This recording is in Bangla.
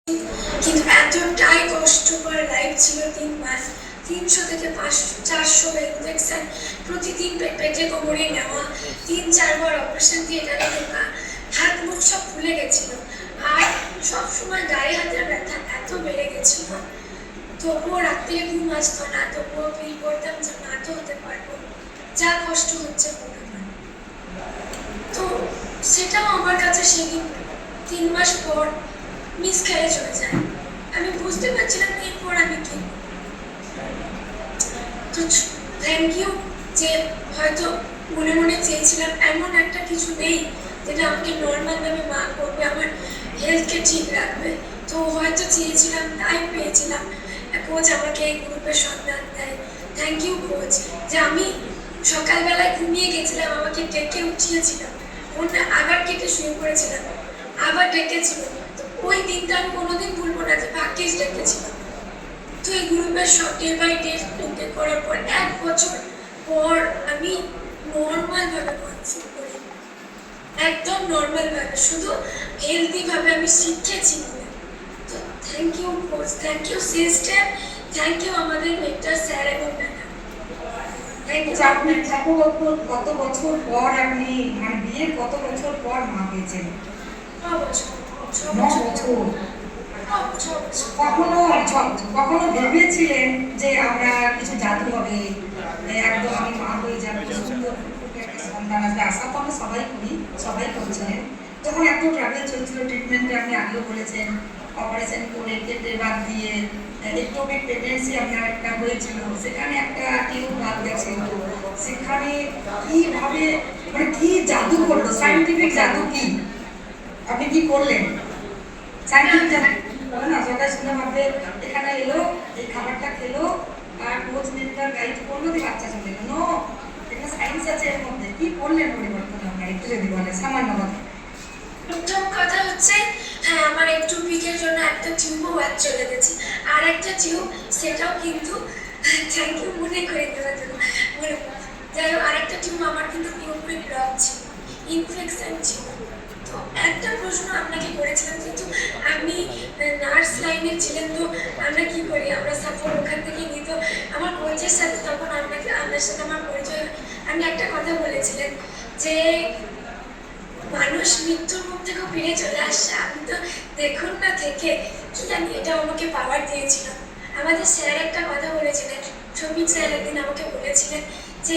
কিন্তু এতটাই কষ্টকর লাইফ ছিল ৩ মাস। ৩০০ থেকে ৪০০ ইনজেকশন প্রতিদিন পেটে কোমরে নেওয়া, ৩-৪ বার অপারেশন থিয়েটারে ঢোকা, হাত মুখ সব ফুলে গেছিল। আর সবসময় গায়ে হাতের ব্যথা এত বেড়ে গেছিল, তবুও রাত্রে ঘুম আসতো না, তবুও ফিল করতাম যে মা তো হতে পারবো, যা কষ্ট হচ্ছে মনে হয়। তো সেটাও আমার কাছে সেদিন ৩ মাস পর মিস খেলে চলে যায়। আমি বুঝতে পারছিলাম এরপর আমি কি। তো থ্যাংক ইউ যে হয়তো মনে মনে চেয়েছিলাম এমন একটা কিছু নেই যেটা আমাকে নর্মালভাবে মা করবে, আমার হেলথকে ঠিক রাখবে। তো হয়তো চেয়েছিলাম, তাই পেয়েছিলাম। কোচ আমাকে এই গ্রুপের সন্ধান দেয়। থ্যাংক ইউ কোচ, যে আমি সকালবেলায় ঘুমিয়ে গেছিলাম, আমাকে ডেকে উঠিয়েছিলাম, মনটা আবার কেটে শুয়ে পড়েছিলাম, আবার ডেকেছিল। তো ওই দিনটা আমি কোনোদিন ভুলবো না যে ভাগ্যিস ডেকেছিল। তো এই গ্রুপের সব ডে বাই ডে মেনটেন করার পর ১ বছর পর আমি নর্মালভাবে কনসিভ করি, একদম নর্মালভাবে, শুধু হেলদিভাবে আমি শিখেছি বলে। তো thank you coach, thank you system, thank you আমাদের মেন্টর স্যার এবং ম্যাডাম। আপনি কত বছর পর আপনি মানে বিয়ের কত বছর পর মা পেয়েছেন? ৯ বছর। ৯ বছর। কখনো কখনো ভেবেছিলেন যে আমরা কিছু জাদু হবে, একদম আমি মা হয়ে যাবো, সুন্দর একটা সন্তান আসবে? আশা তো আমরা সবাই করি, সবাই করছিলেন। যখন এত ট্রাভেল চলছিল, ট্রিটমেন্টে আপনি আগেও বলেছেন অপারেশন করে কেটে বাদ দিয়ে একটোপিক প্রেগনেন্সি আপনার একটা হয়েছিল, সেখানে একটা টিউব বাদ গেছিল, সেখানে কিভাবে মানে কি জাদু করলো, সায়েন্টিফিক জাদু কি আপনি কি করলেন? সায়েন্টিফিক জাদু বলে না, সবাই শুনে ভাববে এখানে এলো, এই খাবারটা খেলো, আর কোচ মেন্টর গাইড করলো, দিয়ে বাচ্চা চলে এলো। নো, এটা সায়েন্স আছে এর মধ্যে। কি করলেন পরিবর্তন আপনার, একটু যদি বলেন সামান্য কথা। প্রথম কথা হচ্ছে, হ্যাঁ, আমার একটুপিকের জন্য একটা টিউবও বাদ চলে গেছে, আর একটা টিউব, সেটাও কিন্তু থ্যাংক ইউ মনে করে দেওয়ার জন্য। যাই হোক, আরেকটা টিউব আমার কিন্তু পুরোপুরি ব্লক ছিল, ইনফেকশন ছিল। তো একটা প্রশ্ন আপনাকে করেছিলাম, কিন্তু আপনি নার্স লাইনে ছিলেন, তো আমরা কি করি, আমরা সাপোর্ট ওখান থেকে নিই। তো আমার কোচের সাথে তখন আপনার সাথে আমার পরিচয়, আপনি একটা কথা বলেছিলেন যে মানুষ মৃত্যুর মুখ থেকে ফিরে চলে আসছে। আমি তো দেখুন না থেকে কি জানি, এটা আমাকে পাওয়ার দিয়েছিল। আমাদের স্যার একটা কথা বলেছিলেন, শফিক স্যার একদিন আমাকে বলেছিলেন যে